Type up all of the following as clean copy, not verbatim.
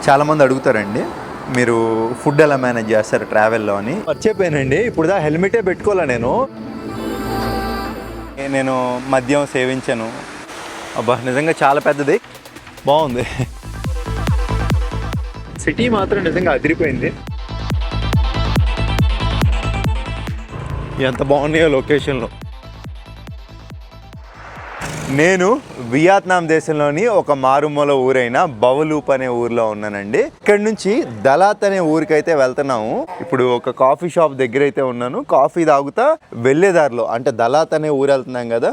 చాలామంది అడుగుతారండి మీరు ఫుడ్ ఎలా మేనేజ్ చేస్తారు ట్రావెల్లో అని. మర్చిపోయానండి, ఇప్పుడు హెల్మెటే పెట్టుకోవాలా నేను మద్యం సేవించాను. అబ్బా నిజంగా చాలా పెద్దది, బాగుంది. సిటీ మాత్రం నిజంగా అదిరిపోయింది. ఎంత బాగున్నాయో లొకేషన్లో. నేను వియత్నాం దేశంలోని ఒక మారుమూల ఊరైన బవలూప్ అనే ఊరిలో ఉన్నానండి. ఇక్కడి నుంచి దలాత్ అనే ఊరికైతే వెళ్తున్నాము. ఇప్పుడు ఒక కాఫీ షాప్ దగ్గర అయితే ఉన్నాను. కాఫీ తాగుతా వెళ్ళేదారిలో, అంటే దలాత్ అనే ఊరు వెళ్తున్నాం కదా,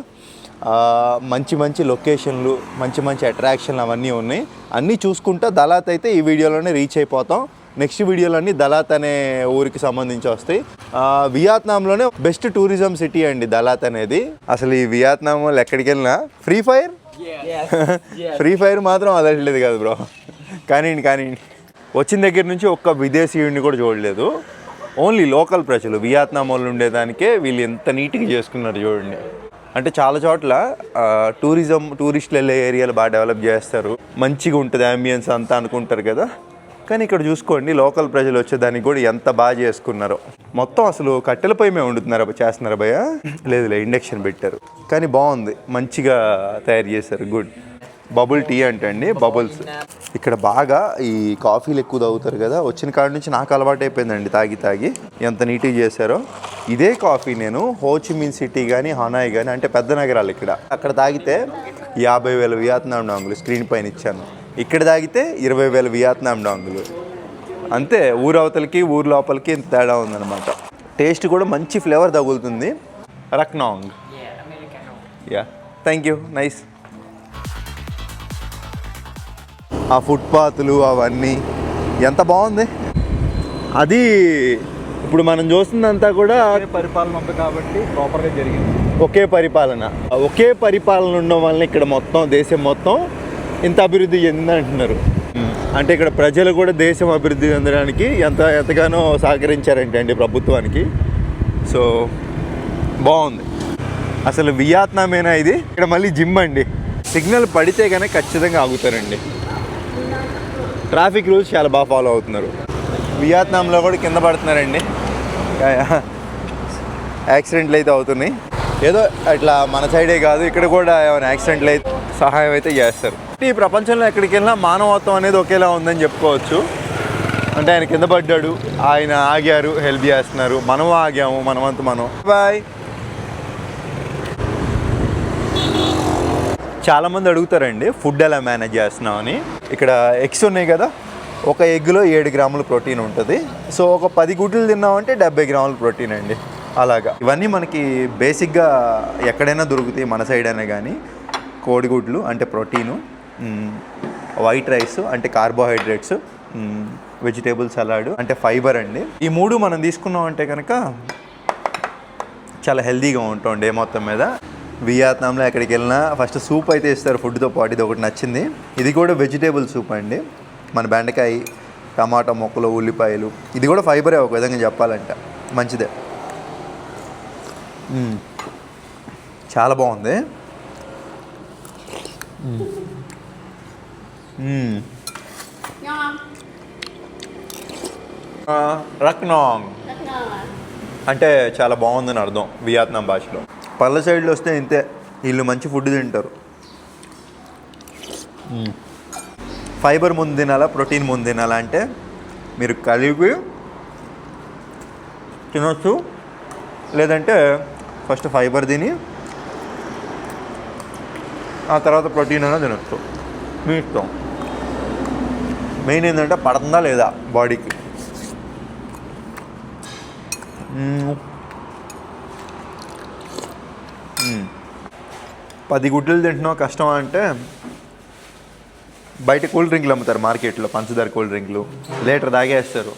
మంచి మంచి లొకేషన్లు, మంచి మంచి అట్రాక్షన్లు అవన్నీ ఉన్నాయి. అన్నీ చూసుకుంటా దలాత్ అయితే ఈ వీడియోలోనే రీచ్ అయిపోతాం. నెక్స్ట్ వీడియోలన్నీ దలాత్ అనే ఊరికి సంబంధించి వస్తాయి. వియత్నాంలోనే బెస్ట్ టూరిజం సిటీ అండి దలాత్ అనేది. అసలు ఈ వియత్నాం వాళ్ళు ఎక్కడికి వెళ్ళినా ఫ్రీ ఫైర్ మాత్రం వదలట్లేదు కదా బ్రో. కానీ వచ్చిన దగ్గర నుంచి ఒక్క విదేశీయుడిని కూడా చూడలేదు. ఓన్లీ లోకల్ ప్రజలు, వియత్నాం వాళ్ళు ఉండేదానికే వీళ్ళు ఎంత నీట్గా చేసుకున్నారు చూడండి. అంటే చాలా చోట్ల టూరిస్టులు వెళ్ళే ఏరియాలు బాగా డెవలప్ చేస్తారు, మంచిగా ఉంటుంది అంబియన్స్ అంతా అనుకుంటారు కదా. కానీ ఇక్కడ చూసుకోండి, లోకల్ ప్రజలు వచ్చేదానికి కూడా ఎంత బాగా చేసుకున్నారో. మొత్తం అసలు కట్టెల పొయ్యి మేము వండుతున్నారు చేస్తున్నారా భయ్య? లేదులే, ఇండక్షన్ పెట్టారు. కానీ బాగుంది, మంచిగా తయారు చేశారు. గుడ్. బబుల్ టీ అంటండి, బబుల్స్. ఇక్కడ బాగా ఈ కాఫీలు ఎక్కువ తాగుతారు కదా, వచ్చిన కాడ నుంచి నాకు అలవాటు అయిపోయిందండి తాగి ఎంత నీట్గా చేశారో. ఇదే కాఫీ నేను హోచిమిన్ సిటీ కానీ హనాయ్ కానీ, అంటే పెద్ద నగరాలు ఇక్కడ, అక్కడ తాగితే 50,000 వియత్నాం డాంగులు స్క్రీన్ పైన ఇచ్చాను. ఇక్కడ తాగితే 20,000 వియత్నాం డాంగులు. అంతే, ఊరవతలకి ఊరు లోపలికి ఇంత తేడా ఉందన్నమాట. టేస్ట్ కూడా మంచి ఫ్లేవర్ తగులుతుంది. రక్నాంగ్. Yeah, thank you, nice. ఆ ఫుట్పాత్లు అవన్నీ ఎంత బాగుంది. అది ఇప్పుడు మనం చూస్తుందంతా కూడా పరిపాలన ఉంది కాబట్టి ప్రాపర్గా జరిగింది. ఒకే పరిపాలన ఉండడం వల్ల ఇక్కడ మొత్తం దేశం మొత్తం ఇంత అభివృద్ధి చెందిందంటున్నారు. అంటే ఇక్కడ ప్రజలు కూడా దేశం అభివృద్ధి చెందడానికి ఎంతగానో సహకరించారంటే అండి ప్రభుత్వానికి. సో బాగుంది అసలు. వియత్నామేనా ఇది? ఇక్కడ మళ్ళీ జిమ్ అండి. సిగ్నల్ పడితే కనుక ఖచ్చితంగా ఆగుతారండి. ట్రాఫిక్ రూల్స్ చాలా బాగా ఫాలో అవుతున్నారు. వియత్నాంలో కూడా కింద పడుతున్నారండి, యాక్సిడెంట్లు అయితే అవుతున్నాయి. ఏదో అట్లా మన సైడే కాదు, ఇక్కడ కూడా ఏమైనా యాక్సిడెంట్లు అయితే సహాయం అయితే చేస్తారు. ఈ ప్రపంచంలో ఎక్కడికి వెళ్ళినా మానవత్వం అనేది ఒకేలా ఉందని చెప్పుకోవచ్చు. అంటే ఆయన కింద పడ్డాడు, ఆయన ఆగారు, హెల్ప్ చేస్తున్నారు, మనం ఆగాము, మనమంతా మనం. బాయ్. చాలామంది అడుగుతారండి ఫుడ్ ఎలా మేనేజ్ చేస్తున్నామని. ఇక్కడ ఎగ్స్ ఉన్నాయి కదా, ఒక ఎగ్లో 7 గ్రాముల ప్రోటీన్ ఉంటుంది. సో ఒక 10 గుడ్లు తిన్నామంటే 70 గ్రాముల ప్రోటీన్ అండి. అలాగా ఇవన్నీ మనకి బేసిక్గా ఎక్కడైనా దొరుకుతాయి, మన సైడ్ అయినా కానీ. కోడిగుడ్లు అంటే ప్రోటీను, వైట్ రైస్ అంటే కార్బోహైడ్రేట్స్, వెజిటేబుల్ సలాడ్ అంటే ఫైబర్ అండి. ఈ 3 మనం తీసుకున్నాం అంటే కనుక చాలా హెల్తీగా ఉంటాం డే మొత్తం మీద. వియత్నాంలో ఎక్కడికి వెళ్ళినా ఫస్ట్ సూప్ అయితే ఇస్తారు ఫుడ్తో పాటు. ఇది ఒకటి నచ్చింది. ఇది కూడా వెజిటేబుల్ సూప్ అండి. మన బెండకాయ, టమాటా మొక్కలు, ఉల్లిపాయలు, ఇది కూడా ఫైబరే ఒక విధంగా చెప్పాలంటే, మంచిదే. చాలా బాగుంది. రక్నాంగ్ అంటే చాలా బాగుందని అర్థం వియత్నాం భాషలో. పళ్ళ సైడ్లో వస్తే ఇంతే, వీళ్ళు మంచి ఫుడ్ తింటారు. ఫైబర్ ముందు తినాలా, ప్రోటీన్ ముందు తినాలా అంటే మీరు కలిపి తినొచ్చు. లేదంటే ఫస్ట్ ఫైబర్ తిని ఆ తర్వాత ప్రోటీన్ అయినా తినొచ్చు, మీ ఇష్టం. మెయిన్ ఏంటంటే పడుతుందా లేదా బాడీకి. 10 గుడ్లు తింటున్నావు కష్టం అంటే, బయట కూల్ డ్రింక్లు అమ్ముతారు మార్కెట్లో, పంచదార కూల్ డ్రింక్లు, లీటర్ తాగేస్తారు.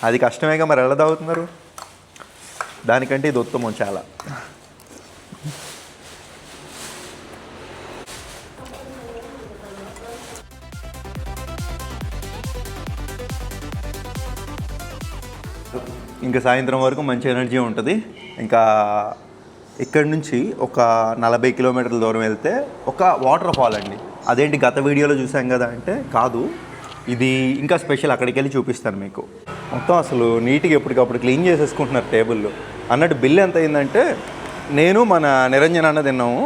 అది కష్టమేగా, మరి ఎలా తాగుతున్నారు? దానికంటే ఇది ఉత్తమం చాలా. ఇంకా సాయంత్రం వరకు మంచి ఎనర్జీ ఉంటుంది. ఇంకా ఇక్కడి నుంచి ఒక 40 కిలోమీటర్ల దూరం వెళ్తే ఒక వాటర్ ఫాల్ అండి. అదేంటి గత వీడియోలో చూసాం కదా అంటే, కాదు, ఇది ఇంకా స్పెషల్, అక్కడికి వెళ్ళి చూపిస్తాను మీకు. మొత్తం అసలు నీట్గా ఎప్పటికప్పుడు క్లీన్ చేసేసుకుంటున్నారు టేబుల్లో. అన్నట్టు బిల్ ఎంత అయిందంటే, నేను మన నిరంజన్ అన్న తిన్నాము,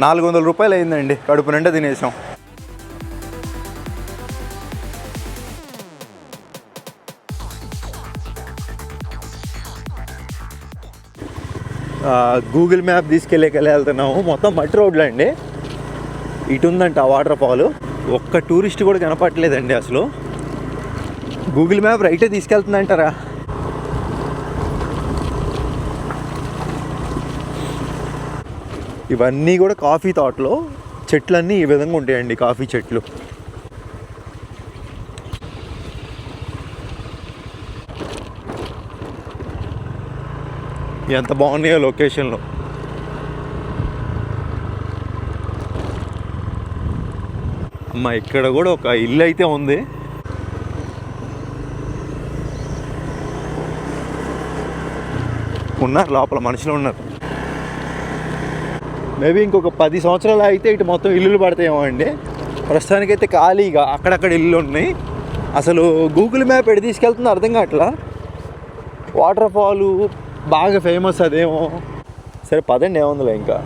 400 రూపాయలు అయిందండి. కడుపు నిండా తినేసాం. గూగుల్ మ్యాప్ తీసుకెళ్ళి వెళ్తున్నాము. మొత్తం మట్టి రోడ్లు అండి. ఇటు ఉందంట ఆ వాటర్ ఫాల్. ఒక్క టూరిస్ట్ కూడా కనపడలేదండి అసలు. గూగుల్ మ్యాప్ రైటే తీసుకెళ్తుందంటారా. ఇవన్నీ కూడా కాఫీ తోటలో చెట్లన్నీ ఈ విధంగా ఉంటాయండి, కాఫీ చెట్లు. ఎంత బాగున్నాయో లొకేషన్లో. అమ్మ ఇక్కడ కూడా ఒక ఇల్లు అయితే ఉంది. ఉన్నారు లోపల, మనుషులు ఉన్నారు. మేబీ ఇంకొక 10 సంవత్సరాలు అయితే ఇటు మొత్తం ఇల్లులు పడతాయేమో అండి. ప్రస్తుతానికైతే ఖాళీగా అక్కడక్కడ ఇల్లు ఉన్నాయి. అసలు గూగుల్ మ్యాప్ ఎటు తీసుకెళ్తుందో అర్థం కావట్లా. వాటర్ ఫాలు బాగా ఫేమస్ అదేమో. సరే పదండి, ఏముందిలే. ఇంకా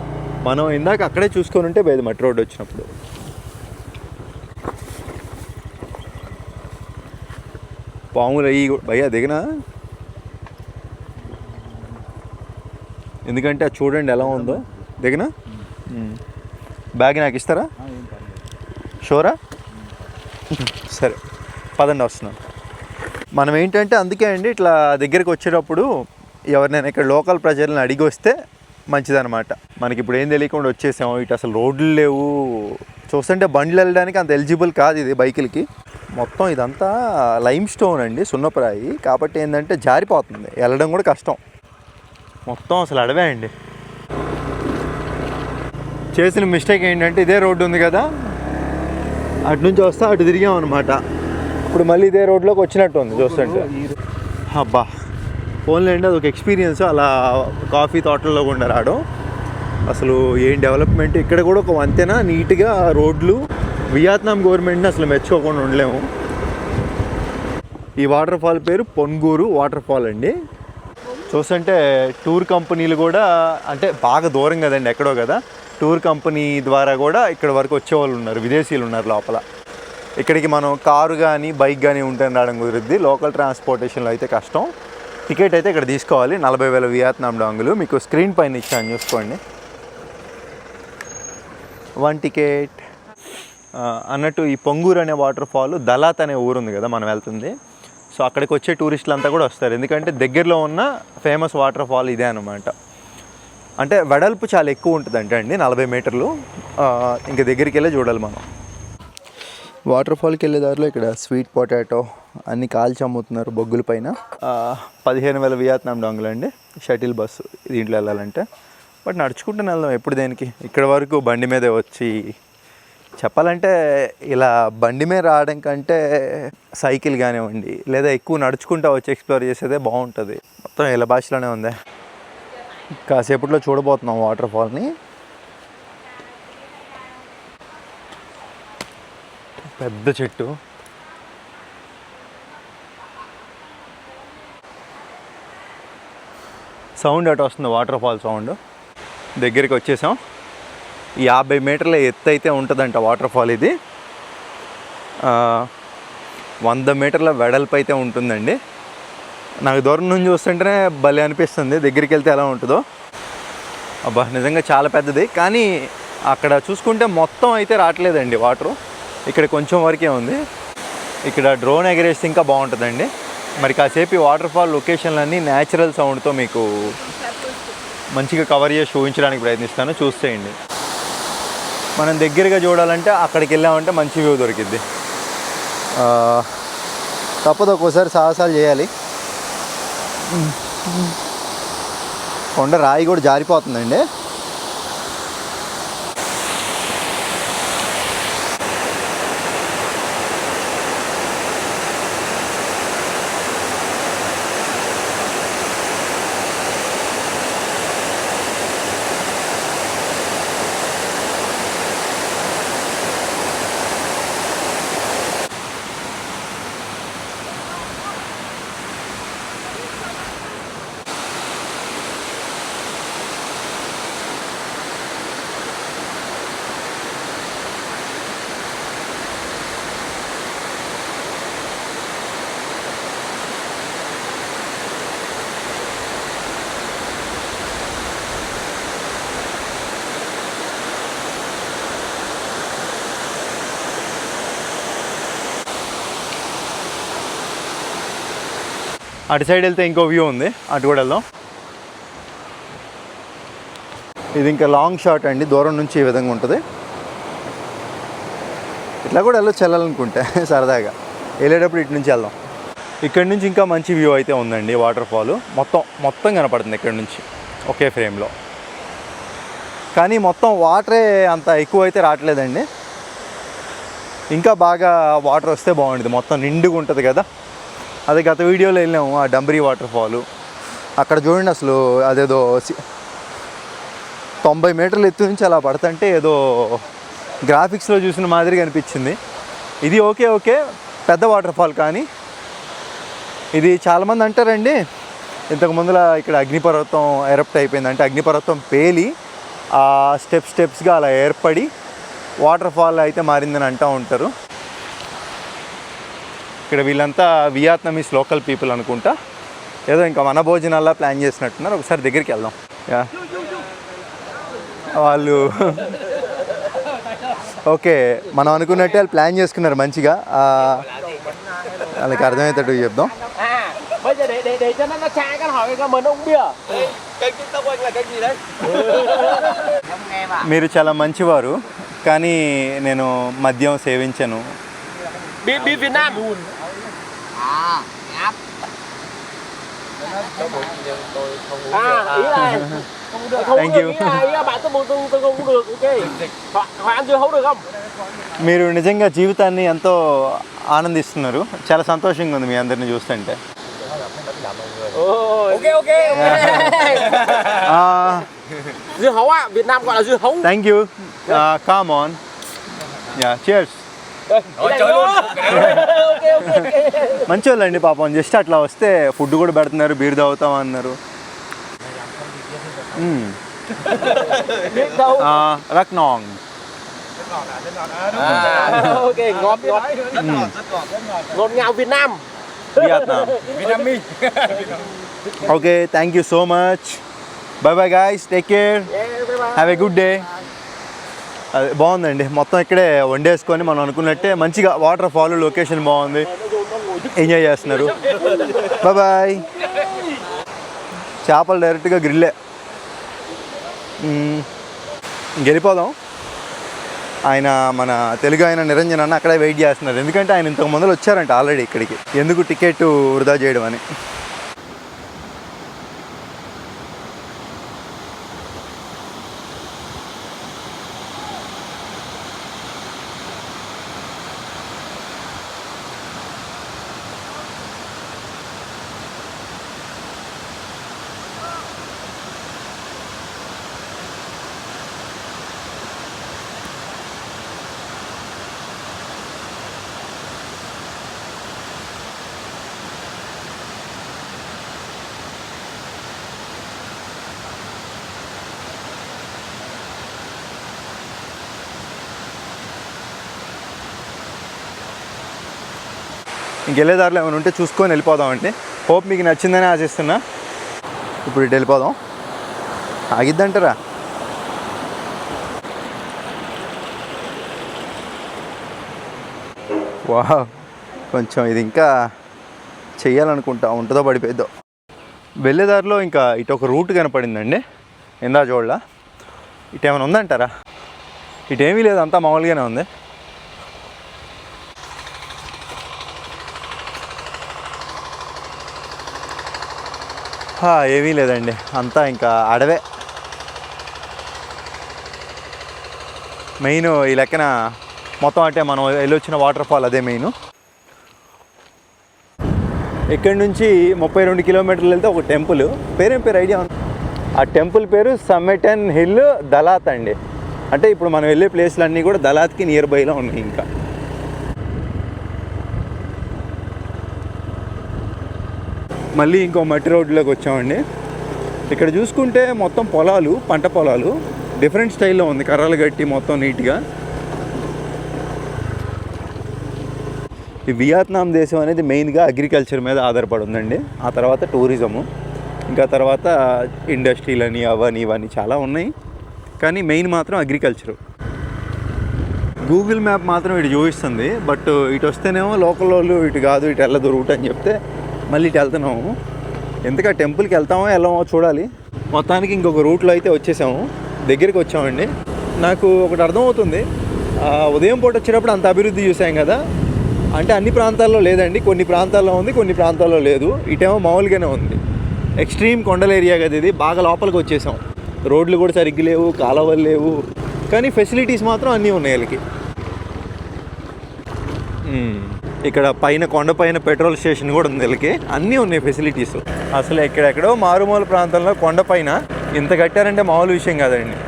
మనం ఇందాక అక్కడే చూసుకొని ఉంటే బయట మట్టి రోడ్డు వచ్చినప్పుడు. పాములు అయ్యి భయ్యా దిగినా, ఎందుకంటే అది చూడండి ఎలా ఉందో. దిగినా బ్యాగ్ నాకు ఇస్తారా? షోరా? సరే పదండి, వస్తున్నాను. మనం ఏంటంటే అందుకే అండి ఇట్లా దగ్గరికి వచ్చేటప్పుడు ఎవరినైనా ఇక్కడ లోకల్ ప్రజలను అడిగి వస్తే మంచిదన్నమాట. మనకి ఇప్పుడు ఏం తెలియకుండా వచ్చేసాము. ఇటు అసలు రోడ్లు లేవు. చూస్తుంటే బండ్లు వెళ్ళడానికి అంత ఎలిజిబుల్ కాదు ఇది బైకులకి. మొత్తం ఇదంతా లైమ్ స్టోన్ అండి, సున్నపురాయి. కాబట్టి ఏంటంటే జారిపోతుంది, వెళ్ళడం కూడా కష్టం. మొత్తం అసలు అడవే అండి. చేసిన మిస్టేక్ ఏంటంటే ఇదే రోడ్డు ఉంది కదా, అటు నుంచి వస్తే అటు తిరిగాం అనమాట. ఇప్పుడు మళ్ళీ ఇదే రోడ్లోకి వచ్చినట్టు ఉంది చూస్తుంటే. అబ్బా ఫోన్లో అండి, అది ఒక ఎక్స్పీరియన్స్. అలా కాఫీ తోటల్లో కూడా రావడం అసలు ఏం డెవలప్మెంట్. ఇక్కడ కూడా ఒక వంతెన, నీట్గా రోడ్లు. వియత్నాం గవర్నమెంట్ని అసలు మెచ్చుకోకుండా ఉండలేము. ఈ వాటర్ ఫాల్ పేరు పొన్గూరు వాటర్ ఫాల్ అండి. చూస్తుంటే టూర్ కంపెనీలు కూడా, అంటే బాగా దూరం కదండి, ఎక్కడో కదా, టూర్ కంపెనీ ద్వారా కూడా ఇక్కడ వరకు వచ్చేవాళ్ళు ఉన్నారు, విదేశీయులు ఉన్నారు లోపల. ఇక్కడికి మనం కారు కానీ బైక్ కానీ ఉంటే రావడం కుదిరిద్ది. లోకల్ ట్రాన్స్పోర్టేషన్లో అయితే కష్టం. టికెట్ అయితే ఇక్కడ తీసుకోవాలి, 40,000 వియత్నాం డాంగులు. మీకు స్క్రీన్ పైన ఇచ్చాను చూసుకోండి. 1 టికెట్ అన్నట్టు. ఈ పొంగూరు అనే వాటర్ ఫాల్ దలాత్ అనే ఊరు ఉంది కదా మనం వెళ్తుంది. సో అక్కడికి వచ్చే టూరిస్టులు అంతా కూడా వస్తారు, ఎందుకంటే దగ్గరలో ఉన్న ఫేమస్ వాటర్ ఫాల్ ఇదే అనమాట. అంటే వెడల్పు చాలా ఎక్కువ ఉంటుంది అండి, 40 మీటర్లు. ఇంకా దగ్గరికి వెళ్ళి చూడాలి మనం. వాటర్ ఫాల్కి వెళ్ళే దారిలో ఇక్కడ స్వీట్ పొటాటో అన్నీ కాల్చి అమ్ముతున్నారు బొగ్గుల పైన. 15,000 వియత్నాం డాంగులు అండి షటిల్ బస్సు దీంట్లో వెళ్ళాలంటే. బట్ నడుచుకుంటూనే వెళ్దాం ఎప్పుడు దేనికి. ఇక్కడ వరకు బండి మీదే వచ్చి, చెప్పాలంటే ఇలా బండి మీద రావడం కంటే సైకిల్ కానివ్వండి లేదా ఎక్కువ నడుచుకుంటూ వచ్చి ఎక్స్ప్లోర్ చేసేదే బాగుంటుంది. మొత్తం ఇలా భాషలోనే ఉంది. కాసేపట్లో చూడబోతున్నాం వాటర్ ఫాల్ని. పెద్ద చెట్టు, సౌండ్ అటు వస్తుంది, వాటర్ ఫాల్ సౌండ్. దగ్గరికి వచ్చేసాం. 50 మీటర్ల ఎత్తు అయితే ఉంటుందంట వాటర్ ఫాల్ ఇది. 100 మీటర్ల వెడల్పు అయితే ఉంటుందండి. నాకు దూరం నుంచి చూస్తుంటేనే భలే అనిపిస్తుంది, దగ్గరికి వెళ్తే ఎలా ఉంటుందో. అబ్బా నిజంగా చాలా పెద్దది. కానీ అక్కడ చూసుకుంటే మొత్తం అయితే రావట్లేదండి వాటరు, ఇక్కడ కొంచెం వరకే ఉంది. ఇక్కడ డ్రోన్ ఎగరేస్తే ఇంకా బాగుంటుందండి. మరి కాసేపు ఈ వాటర్ ఫాల్ లొకేషన్లన్నీ న్యాచురల్ సౌండ్తో మీకు మంచిగా కవర్ చేసి చూపించడానికి ప్రయత్నిస్తాను, చూసేయండి. మనం దగ్గరగా చూడాలంటే అక్కడికి వెళ్ళామంటే మంచి వ్యూ దొరికిద్ది. తప్పదు ఒక్కోసారి సాహసాలు చేయాలి. కొండ రాయి కూడా జారిపోతుందండి. అటు సైడ్ వెళ్తే ఇంకో వ్యూ ఉంది, అటు కూడా వెళ్దాం. ఇది ఇంకా లాంగ్ షాట్ అండి, దూరం నుంచి ఈ విధంగా ఉంటుంది. ఇట్లా కూడా వెళ్ళాలనుకుంటే సరదాగా వెళ్ళేటప్పుడు ఇటు నుంచి వెళ్దాం. ఇక్కడ నుంచి ఇంకా మంచి వ్యూ అయితే ఉందండి, వాటర్ ఫాల్ మొత్తం కనపడుతుంది ఇక్కడ నుంచి ఒకే ఫ్రేమ్లో. కానీ మొత్తం వాటరే అంత ఎక్కువ అయితే రావట్లేదండి, ఇంకా బాగా వాటర్ వస్తే బాగుంటుంది, మొత్తం నిండుగా ఉంటుంది కదా. అదే గత వీడియోలో వెళ్ళాము ఆ డంబరీ వాటర్ ఫాల్, అక్కడ చూడండి అసలు అదేదో 90 మీటర్ల ఎత్తు నుంచి అలా పడుతుంటే ఏదో గ్రాఫిక్స్లో చూసిన మాదిరిగా అనిపించింది. ఇది ఓకే పెద్ద వాటర్ ఫాల్, కానీ ఇది చాలామంది అంటారండి ఇంతకు ముందులా ఇక్కడ అగ్నిపర్వతం ఎరప్ట్ అయిపోయింది, అంటే అగ్నిపర్వతం పేలి ఆ స్టెప్స్గా అలా ఏర్పడి వాటర్ ఫాల్ అయితే మారిందని అంటూ ఉంటారు. ఇక్కడ వీళ్ళంతా వియత్నామీస్ లోకల్ పీపుల్ అనుకుంటా, ఏదో ఇంకా మన భోజనాల్లో ప్లాన్ చేసినట్టున్నారు. ఒకసారి దగ్గరికి వెళ్దాం. వాళ్ళు ఓకే మనం అనుకున్నట్టే వాళ్ళు ప్లాన్ చేసుకున్నారు మంచిగా, వాళ్ళకి అర్థమయ్యేటట్టు చెప్దాం. để cho nó xa cái hỏi cái mình uống bia. Kênh TikTok anh là kênh gì đấy? మీరు చాలా మంచివారు, కానీ నేను మద్యం సేవించను. Bia Việt Nam. Ý là Thank you. Ý là bạn tôi không uống được, ok. Hỏi ăn dưa hấu được không? మీరు నిజంగా జీవితాన్ని ఎంతో ఆనందిస్తున్నారు, చాలా సంతోషంగా ఉంది మీ అందరిని చూస్తుంటే. Ok. Dưa hấu ạ, Việt Nam gọi là dưa hấu. Thank you. Come on. Yeah, cheers. మంచి వాళ్ళండి పాపం, జస్ట్ అట్లా వస్తే ఫుడ్ కూడా పెడుతున్నారు, బీర్ తాగుతాం అన్నారు. రక్నాంగ్. Ok, ngọt. Ngọt ngào Việt Nam. Vietnam. Okay, thank you so much. Bye guys, take care. Have a good day. అది బాగుందండి, మొత్తం ఇక్కడే వండేసుకొని మనం అనుకున్నట్టే మంచిగా వాటర్ ఫాల్, లొకేషన్ బాగుంది, ఎంజాయ్ చేస్తున్నారు. బాయ్. చేపలు డైరెక్ట్గా గ్రిల్లే. గెలిపోదాం. ఆయన మన తెలుగు ఆయన నిరంజన్ అన్న అక్కడే వెయిట్ చేస్తున్నారు, ఎందుకంటే ఆయన ఇంతకు ముందర వచ్చారంట ఆల్రెడీ ఇక్కడికి, ఎందుకు టికెట్ వృధా చేయడం అని. ఇంకెళ్ళేదారులు ఏమైనా ఉంటే చూసుకొని వెళ్ళిపోదామండి. హోప్ మీకు నచ్చిందని ఆశిస్తున్నా. ఇప్పుడు ఇటు వెళ్ళిపోదాం. ఆగిద్దంటారా? వావ్, కొంచెం ఇది ఇంకా చెయ్యాలనుకుంటా, ఉంటుందో పడిపోయిద్దో. వెళ్ళేదారిలో ఇంకా ఇటు ఒక రూట్ కనపడిందండి, ఇందా చూడలా. ఇటు ఏమైనా ఉందంటారా? ఇటేమీ లేదు, అంతా మామూలుగానే ఉంది. ఏమీ లేదండి, అంతా ఇంకా అడవే. మెయిన్ ఈ లెక్కన మొత్తం అంటే మనం వెళ్ళొచ్చిన వాటర్ ఫాల్ అదే మెయిన్. ఇక్కడి నుంచి 32 కిలోమీటర్లు వెళ్తే ఒక టెంపుల్, పేరేం పేరు ఐడియా ఉంది? ఆ టెంపుల్ పేరు సమ్మెటన్ హిల్ దలాత్ అండి. అంటే ఇప్పుడు మనం వెళ్ళే ప్లేస్లన్నీ కూడా దలాత్కి నియర్ బైలో ఉన్నాయి. ఇంకా మళ్ళీ ఇంకో మట్టి రోడ్లోకి వచ్చామండి. ఇక్కడ చూసుకుంటే మొత్తం పొలాలు, పంట పొలాలు డిఫరెంట్ స్టైల్లో ఉంది, కర్రలు కట్టి మొత్తం నీట్గా. ఈ వియత్నాం దేశం అనేది మెయిన్గా అగ్రికల్చర్ మీద ఆధారపడి ఉందండి. ఆ తర్వాత టూరిజము, ఇంకా తర్వాత ఇండస్ట్రీలని అవన్నీ ఇవన్నీ చాలా ఉన్నాయి, కానీ మెయిన్ మాత్రం అగ్రికల్చరు. గూగుల్ మ్యాప్ మాత్రం ఇటు చూపిస్తుంది, బట్ ఇటు వస్తేనేమో లోకల్ వాళ్ళు ఇటు కాదు, ఇటు వెళ్ళదు రూట్ అని చెప్తే మళ్ళీ ఇటు వెళ్తున్నాము. ఎందుకు ఆ టెంపుల్కి వెళ్తామో వెళ్ళామో చూడాలి. మొత్తానికి ఇంకొక రూట్లో అయితే వచ్చేసాము, దగ్గరికి వచ్చామండి. నాకు ఒకటి అర్థమవుతుంది, ఉదయం పూట వచ్చేటప్పుడు అంత అభివృద్ధి చూసాం కదా, అంటే అన్ని ప్రాంతాల్లో లేదండి, కొన్ని ప్రాంతాల్లో ఉంది, కొన్ని ప్రాంతాల్లో లేదు. ఇటేమో మామూలుగానే ఉంది. ఎక్స్ట్రీమ్ కొండల ఏరియా కదా ఇది, బాగా లోపలికి వచ్చేసాం. రోడ్లు కూడా సరిగ్గా లేవు, కాలువలు లేవు, కానీ ఫెసిలిటీస్ మాత్రం అన్నీ ఉన్నాయి వీళ్ళకి. ఇక్కడ పైన కొండపైన పెట్రోల్ స్టేషన్ కూడా ఉంది వీళ్ళకి, అన్నీ ఉన్నాయి ఫెసిలిటీస్. అసలు ఎక్కడెక్కడో మారుమూల ప్రాంతంలో కొండపైన ఇంత కట్టారంటే మామూలు విషయం కాదండి.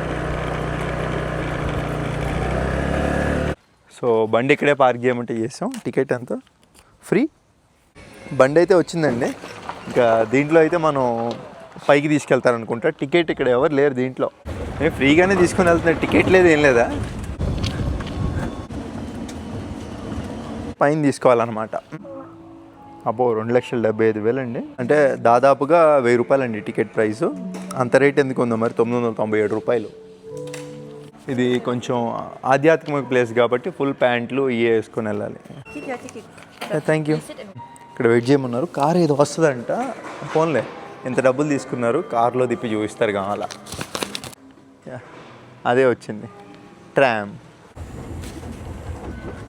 సో బండి ఇక్కడే పార్క్ చేయమంటే చేసాం. టికెట్ అంతా ఫ్రీ. బండి అయితే వచ్చిందండి. ఇంకా దీంట్లో అయితే మనం పైకి తీసుకెళ్తారనుకుంటా. టికెట్ ఇక్కడ ఎవరు లేరు దీంట్లో, నేను ఫ్రీగానే తీసుకొని వెళ్తున్నా. టికెట్ లేదు, ఏం లేదా, పైన తీసుకోవాలన్నమాట. అబ్బో 2,75,000 అండి, అంటే దాదాపుగా 1,000 రూపాయలండి టికెట్ ప్రైసు. అంత రేట్ ఎందుకు ఉందో మరి, 997 రూపాయలు. ఇది కొంచెం ఆధ్యాత్మిక ప్లేస్ కాబట్టి ఫుల్ ప్యాంట్లు ఇవే వేసుకొని వెళ్ళాలి. Thank you. ఇక్కడ వెయిట్ చేయమన్నారు. కార్ ఏదో వస్తుందంట, ఫోన్లే ఇంత డబ్బులు తీసుకున్నారు, కార్లో తిప్పి చూపిస్తారు కావాలా. అదే వచ్చింది ట్రామ్.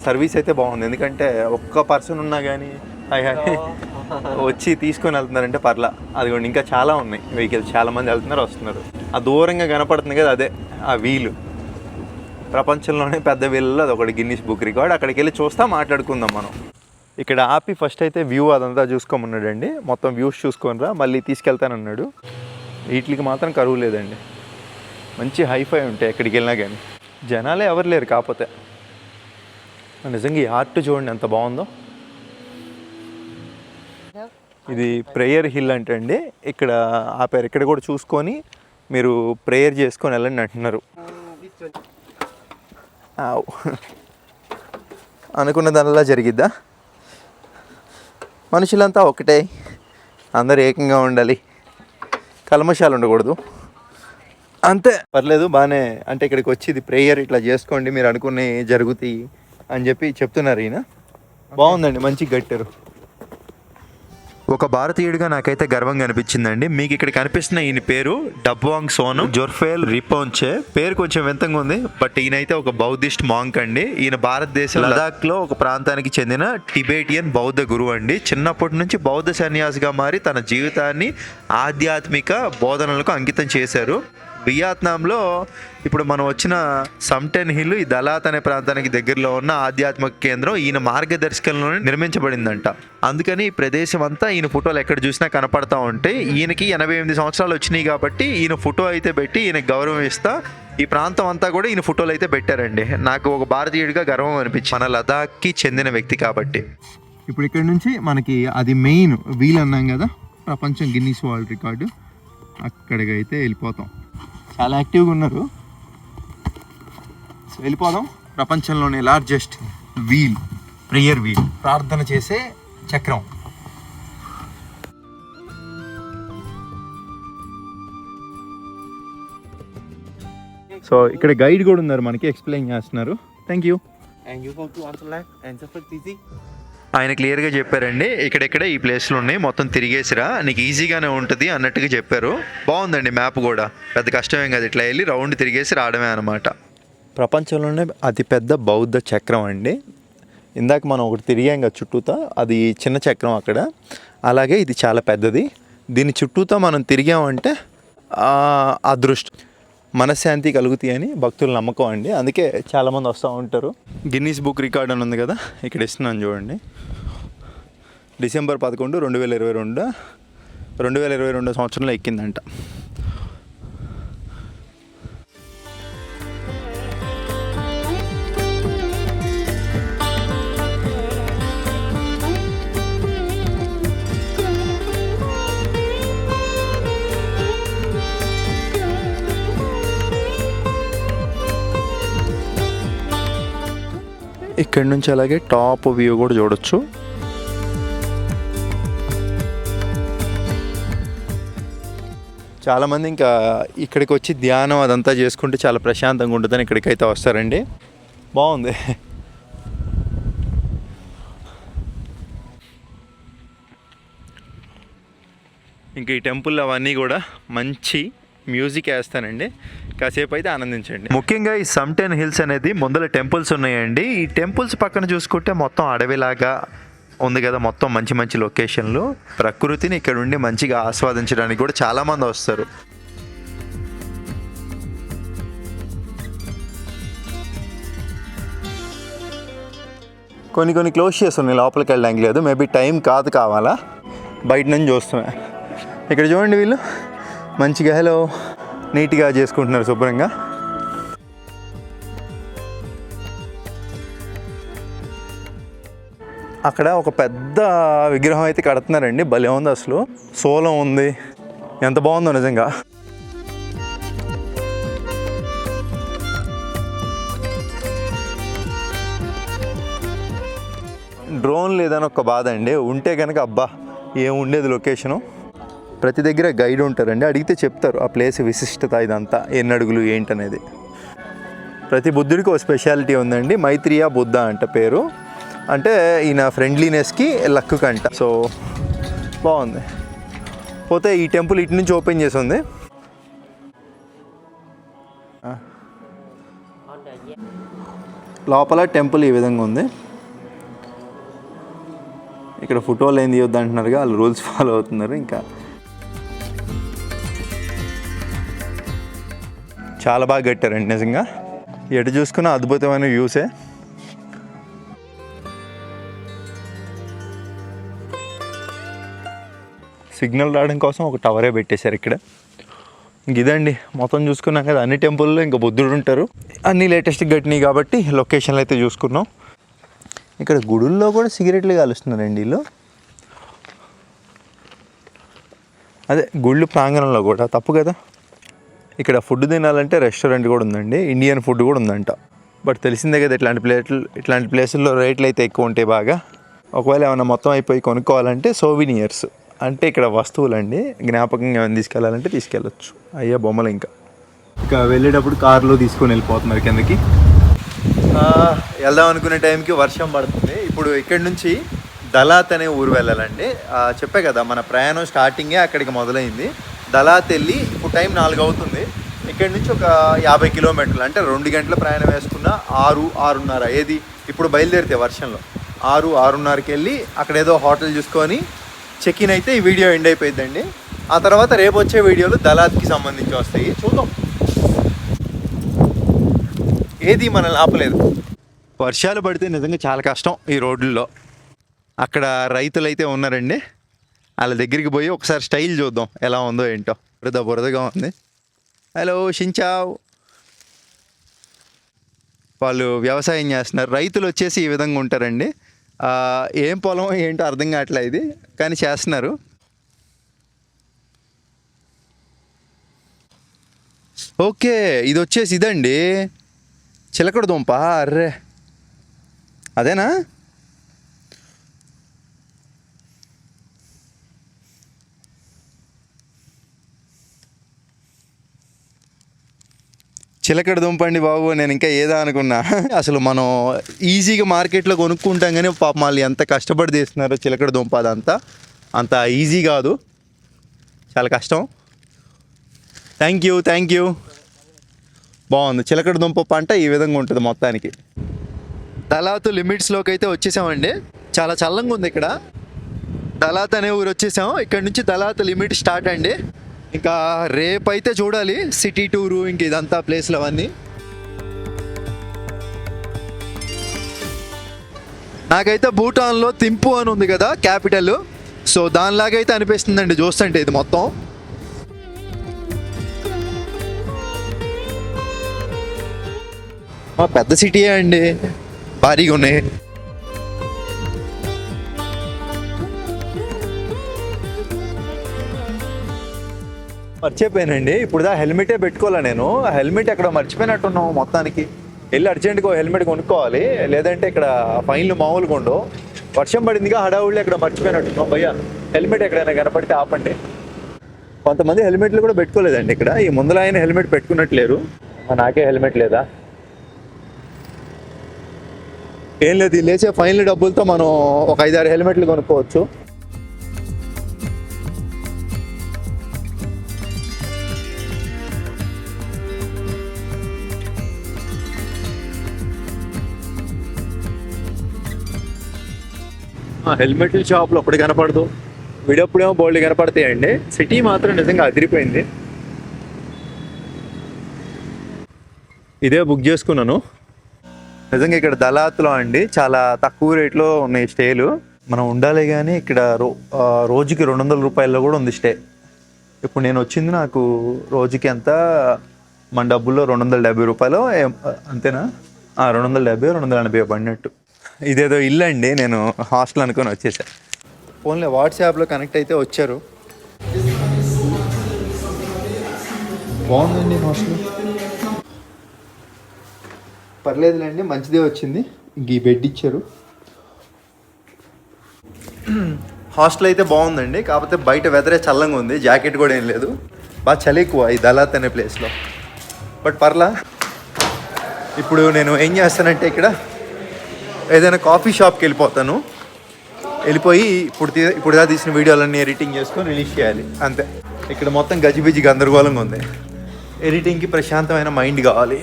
సర్వీస్ అయితే బాగుంది, ఎందుకంటే ఒక్క పర్సన్ ఉన్నా కానీ వచ్చి తీసుకొని వెళ్తున్నారంటే పర్లా. అదిగోండి ఇంకా చాలా ఉన్నాయి వెహికల్స్, చాలామంది వెళ్తున్నారు వస్తున్నారు. ఆ దూరంగా కనపడుతుంది కదా, అదే ఆ వీలు. ప్రపంచంలోనే పెద్ద వీళ్ళలో అది ఒకటి గిన్నిస్ బుక్ రికార్డ్. అక్కడికి వెళ్ళి చూస్తా మాట్లాడుకుందాం మనం. ఇక్కడ ఆపి ఫస్ట్ అయితే వ్యూ అదంతా చూసుకోమన్నాడండి. మొత్తం వ్యూస్ చూసుకొని రా, మళ్ళీ తీసుకెళ్తానన్నాడు. వీటికి మాత్రం కరువు లేదండి, మంచి హైఫై ఉంటాయి ఎక్కడికి వెళ్ళినా కానీ. జనాలే ఎవరు లేరు కాకపోతే. నిజంగా ఈ ఆర్ట్ చూడండి ఎంత బాగుందో. ఇది ప్రేయర్ హిల్ అంటే అండి, ఇక్కడ ఆపారు. ఇక్కడ కూడా చూసుకొని మీరు ప్రేయర్ చేసుకొని వెళ్ళండి అంటున్నారు. అనుకున్న దానిలా జరిగిద్దా? మనుషులంతా ఒకటే, అందరు ఏకంగా ఉండాలి, కల్మషాలు ఉండకూడదు, అంతే. పర్లేదు బాగానే. అంటే ఇక్కడికి వచ్చి ఇది ప్రేయర్ ఇట్లా చేసుకోండి, మీరు అనుకునే జరుగుతాయి అని చెప్పి చెప్తున్నారు ఈయన. బాగుందండి, మంచి గట్టారు. ఒక భారతీయుడిగా నాకైతే గర్వంగా అనిపించిందండి. మీకు ఇక్కడ కనిపిస్తున్న ఈయన పేరు డబ్వాంగ్ సోను జోర్ఫేల్ రిపోన్చే. పేరు కొంచెం వింతగా ఉంది, బట్ ఈయనైతే ఒక బౌద్ధిస్ట్ మాంక్ అండి. ఈయన భారతదేశం లదాఖ్ లో ఒక ప్రాంతానికి చెందిన టిబేటియన్ బౌద్ధ గురువు అండి. చిన్నప్పటి నుంచి బౌద్ధ సన్యాసిగా మారి తన జీవితాన్ని ఆధ్యాత్మిక బోధనలకు అంకితం చేశారు. వియత్నాంలో ఇప్పుడు మనం వచ్చిన సమ్టెన్ హిల్ ఈ దలాత్ అనే ప్రాంతానికి దగ్గరలో ఉన్న ఆధ్యాత్మిక కేంద్రం ఈయన మార్గదర్శకంలోనే నిర్మించబడిందంట. అందుకని ఈ ప్రదేశం అంతా ఈయన ఫోటోలు ఎక్కడ చూసినా కనపడతా ఉంటాయి. ఈయనకి 88 సంవత్సరాలు వచ్చినాయి కాబట్టి ఈయన ఫోటో అయితే పెట్టి ఈయనకి గౌరవం ఇస్తా ఈ ప్రాంతం అంతా కూడా ఈయన ఫోటోలు అయితే పెట్టారండి. నాకు ఒక భారతీయుడిగా గర్వం అనిపించింది, మన లదాఖ్కి చెందిన వ్యక్తి కాబట్టి. ఇప్పుడు ఇక్కడ నుంచి మనకి అది మెయిన్ వీల్ అన్నాం కదా, ప్రపంచం గిన్నిస్ వరల్డ్ రికార్డు, అక్కడికైతే వెళ్ళిపోతాం. చాలా యాక్టివ్గా ఉన్నారు. సో వెళ్ళిపోదాం. ప్రపంచంలోనే లార్జెస్ట్ వీల్, ప్రేయర్ వీల్, ప్రార్థన చేసే చక్రం. సో ఇక్కడ గైడ్ కూడా ఉన్నారు, మనకి ఎక్స్ప్లెయిన్ చేస్తున్నారు. Thank you. ఆయన క్లియర్గా చెప్పారండి, ఇక్కడెక్కడ ఈ ప్లేస్లు ఉన్నాయి, మొత్తం తిరిగేసిరా, నీకు ఈజీగానే ఉంటుంది అన్నట్టుగా చెప్పారు. బాగుందండి మ్యాప్ కూడా, పెద్ద కష్టమేం కాదు, ఇట్లా వెళ్ళి రౌండ్ తిరిగేసి రావడమే అనమాట. ప్రపంచంలోనే అతిపెద్ద బౌద్ధ చక్రం అండి. ఇందాక మనం ఒకటి తిరిగాం కదా చుట్టూతా, అది చిన్న చక్రం అక్కడ, అలాగే ఇది చాలా పెద్దది. దీని చుట్టూతా మనం తిరిగామంటే అదృష్టం, మనశ్శాంతి కలుగుతాయి అని భక్తుల నమ్మకం అండి. అందుకే చాలామంది వస్తూ ఉంటారు. గిన్నీస్ బుక్ రికార్డ్ అని ఉంది కదా, ఇక్కడ ఇస్తున్నాను చూడండి. డిసెంబర్ 11, 2022 సంవత్సరంలో ఎక్కిందంట. ఇక్కడ నుంచి అలాగే టాప్ వ్యూ కూడా చూడొచ్చు. చాలామంది ఇంకా ఇక్కడికి వచ్చి ధ్యానం అదంతా చేసుకుంటే చాలా ప్రశాంతంగా ఉంటుందని ఇక్కడికైతే వస్తారండి. బాగుంది. ఇంకా ఈ టెంపుల్ అవన్నీ కూడా మంచి మ్యూజిక్ వేస్తానండి, కాసేపు అయితే ఆనందించండి. ముఖ్యంగా ఈ సమ్టెన్ హిల్స్ అనేది ముందర టెంపుల్స్ ఉన్నాయండి. ఈ టెంపుల్స్ పక్కన చూసుకుంటే మొత్తం అడవిలాగా ఉంది కదా, మొత్తం మంచి మంచి లొకేషన్లు. ప్రకృతిని ఇక్కడ ఉండి మంచిగా ఆస్వాదించడానికి కూడా చాలామంది వస్తారు. కొన్ని క్లోజ్ చేస్తున్నాయి, లోపలికి వెళ్ళడానికి లేదు. మేబీ టైం కావాలా, బయట నుంచి చూస్తున్నా. ఇక్కడ చూడండి, వీళ్ళు మంచిగా హలో నీట్గా చేసుకుంటున్నారు శుభ్రంగా. అక్కడ ఒక పెద్ద విగ్రహం అయితే కడుతున్నారండి, భలే ఉంది అసలు. సోలం ఉంది, ఎంత బాగుందో నిజంగా. డ్రోన్ లేదని ఒక బాధ అండి, ఉంటే కనుక అబ్బా ఏముండేది లొకేషను. ప్రతి దగ్గర గైడ్ ఉంటారండి, అడిగితే చెప్తారు ఆ ప్లేస్ విశిష్టత, ఇదంతా ఎన్ని అడుగులు ఏంటనేది. ప్రతి బుద్ధుడికి ఒక స్పెషాలిటీ ఉందండి. మైత్రేయ బుద్ధ అంట పేరు, అంటే ఈయన ఫ్రెండ్లీనెస్కి లక్ కంట. సో బాగుంది. పోతే ఈ టెంపుల్ ఇటు నుంచి ఓపెన్ చేసి ఉంది. లోపల టెంపుల్ ఈ విధంగా ఉంది. ఇక్కడ ఫోటోలు ఏం తీయొద్దు అంటున్నారుగా, వాళ్ళు రూల్స్ ఫాలో అవుతున్నారు. ఇంకా చాలా బాగా కట్టారండి నిజంగా, ఎటు చూసుకున్న అద్భుతమైన వ్యూసే. సిగ్నల్ రావడం కోసం ఒక టవరే పెట్టేశారు ఇక్కడ. ఇంక ఇదండి మొత్తం చూసుకున్నాం కదా, అన్ని టెంపుల్లో ఇంకా బుద్ధుడు ఉంటారు. అన్నీ లేటెస్ట్ కట్టినాయి కాబట్టి లొకేషన్లు అయితే చూసుకున్నాం. ఇక్కడ గుడుల్లో కూడా సిగరెట్లు కాలుస్తున్నారండి వీళ్ళు. అదే గుళ్ళు ప్రాంగణంలో కూడా తప్పు కదా. ఇక్కడ ఫుడ్ తినాలంటే రెస్టారెంట్ కూడా ఉందండి, ఇండియన్ ఫుడ్ కూడా ఉందంట. బట్ తెలిసిందే కదా, ఇట్లాంటి ప్లేసుల్లో రేట్లు అయితే ఎక్కువ ఉంటాయి బాగా. ఒకవేళ ఏమైనా మొత్తం అయిపోయి కొనుక్కోవాలంటే సోవినియర్స్ అంటే ఇక్కడ వస్తువులండి, జ్ఞాపకంగా ఏమైనా తీసుకెళ్ళాలంటే తీసుకెళ్ళచ్చు. అయ్యా బొమ్మలు ఇంకా వెళ్ళేటప్పుడు కారులో తీసుకొని వెళ్ళిపోతున్నారు కిందకి. వెళ్దాం అనుకునే టైంకి వర్షం పడుతుంది. ఇప్పుడు ఇక్కడి నుంచి దలాత్ అనే ఊరు వెళ్ళాలండి. చెప్పే కదా మన ప్రయాణం స్టార్టింగే అక్కడికి మొదలైంది. దలాత్ వెళ్ళి ఇప్పుడు టైం 4 అవుతుంది. ఇక్కడి నుంచి ఒక 50 కిలోమీటర్లు, అంటే 2 గంటల ప్రయాణం వేసుకున్న 6-6:30. ఏది ఇప్పుడు బయలుదేరితే వర్షంలో 6-6:30కి వెళ్ళి అక్కడ ఏదో హోటల్ చూసుకొని చెక్ ఇన్ అయితే ఈ వీడియో ఎండ్ అయిపోయిందండి. ఆ తర్వాత రేపు వచ్చే వీడియోలు దలాత్కి సంబంధించి వస్తాయి, చూద్దాం. ఏది మనల్ని ఆపలేదు. వర్షాలు పడితే నిజంగా చాలా కష్టం ఈ రోడ్లలో. అక్కడ రైతులు అయితే ఉన్నారండి, వాళ్ళ దగ్గరికి పోయి ఒకసారి స్టైల్ చూద్దాం ఎలా ఉందో ఏంటో. బురదగా ఉంది. హలో షించావ్. వాళ్ళు వ్యవసాయం చేస్తున్నారు. రైతులు వచ్చేసి ఈ విధంగా ఉంటారండి. ఏం పొలం ఏంటో అర్థం కావట్లేదు ఇది, కానీ చేస్తున్నారు. ఓకే, ఇది వచ్చేసి ఇదండి చిలకడ దుంప. అర్రే అదేనా? చిలకడ దుంప అండి బాబు, నేను ఇంకా ఏదా అనుకున్నా. అసలు మనం ఈజీగా మార్కెట్లో కొనుక్కుంటాం, కానీ పాపం వాళ్ళు ఎంత కష్టపడి తీస్తున్నారో చిలకడ దుంప. అదంతా అంత ఈజీ కాదు, చాలా కష్టం. Thank you. బాగుంది. చిలకడ దుంప పంట ఈ విధంగా ఉంటుంది మొత్తానికి. దలాత్ లిమిట్స్లోకి అయితే వచ్చేసామండి. చాలా చల్లంగా ఉంది ఇక్కడ. దలాత్ అనే ఊరు వచ్చేసాం. ఇక్కడ నుంచి దలాత్ లిమిట్ స్టార్ట్ అండి. ఇంకా రేపైతే చూడాలి సిటీ టూరు, ఇంక ఇదంతా ప్లేస్లు అవన్నీ. నాకైతే భూటాన్లో థింపు అని ఉంది కదా క్యాపిటల్, సో దానిలాగైతే అనిపిస్తుందండి చూస్తుంటే ఇది మొత్తం. పెద్ద సిటీయే అండి, భారీగా ఉన్నాయి. మర్చిపోయానండి, ఇప్పుడు హెల్మెటే పెట్టుకోవాలా నేను. హెల్మెట్ ఎక్కడ మర్చిపోయినట్టున్నాము మొత్తానికి. వెళ్ళి అర్జెంట్గా హెల్మెట్ కొనుక్కోవాలి, లేదంటే ఇక్కడ ఫైన్లు మామూలుగా ఉండవు. వర్షం పడిందిగా హడావుళ్ళు ఎక్కడ మర్చిపోయినట్టున్నాం. భయ్యా హెల్మెట్ ఎక్కడైనా కనపడితే ఆపండి. కొంతమంది హెల్మెట్లు కూడా పెట్టుకోలేదండి ఇక్కడ. ఈ ముందర ఆయన హెల్మెట్ పెట్టుకున్నట్లేరు. నాకే హెల్మెట్ లేదా? ఏం లేదు, లేచే ఫైన్ల డబ్బులతో మనం ఒక 5-6 హెల్మెట్లు కొనుక్కోవచ్చు. హెల్మెట్ షాప్లో అప్పుడు కనపడదు, విడప్పుడేమో బోల్డ్ కనపడతాయండి. సిటీ మాత్రం నిజంగా అదిరిపోయింది. ఇదే బుక్ చేసుకున్నాను. నిజంగా ఇక్కడ దళాత్లో అండి చాలా తక్కువ రేట్లో ఉన్నాయి స్టేలు. మనం ఉండాలి కానీ ఇక్కడ రోజుకి 200 రూపాయల్లో కూడా ఉంది స్టే. ఇప్పుడు నేను వచ్చింది నాకు రోజుకి ఎంత మన డబ్బుల్లో 270 రూపాయలు అంతేనా, 270 280 పడినట్టు. ఇదేదో ఇల్లు అండి, నేను హాస్టల్ అనుకొని వచ్చేసాను. ఫోన్లో వాట్సాప్లో కనెక్ట్ అయితే వచ్చారు. బాగుందండి హాస్టల్, పర్లేదులేండి, మంచిదే వచ్చింది. ఇంక ఈ బెడ్ ఇచ్చారు. హాస్టల్ అయితే బాగుందండి, కాకపోతే బయట వెదరే చల్లంగా ఉంది, జాకెట్ కూడా ఏం లేదు. బాగా చలి ఎక్కువ ఈ దళాత్ అనే ప్లేస్లో, బట్ పర్లా. ఇప్పుడు నేను ఏం చేస్తానంటే ఇక్కడ ఏదైనా కాఫీ షాప్కి వెళ్ళిపోతాను. వెళ్ళిపోయి ఇప్పుడు తీసిన వీడియోలన్నీ ఎడిటింగ్ చేసుకొని రిలీజ్ చేయాలి అంతే. ఇక్కడ మొత్తం గజిబిజి గందరగోళంగా ఉంది. ఎడిటింగ్కి ప్రశాంతమైన మైండ్ కావాలి.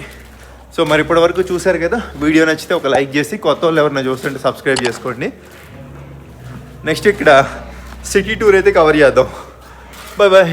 సో మరి ఇప్పటి వరకు చూశారు కదా, వీడియో నచ్చితే ఒక లైక్ చేసి, కొత్త వాళ్ళు ఎవరైనా చూస్తుంటే సబ్స్క్రైబ్ చేసుకోండి. నెక్స్ట్ ఇక్కడ సిటీ టూర్ అయితే కవర్ చేద్దాం. Bye bye.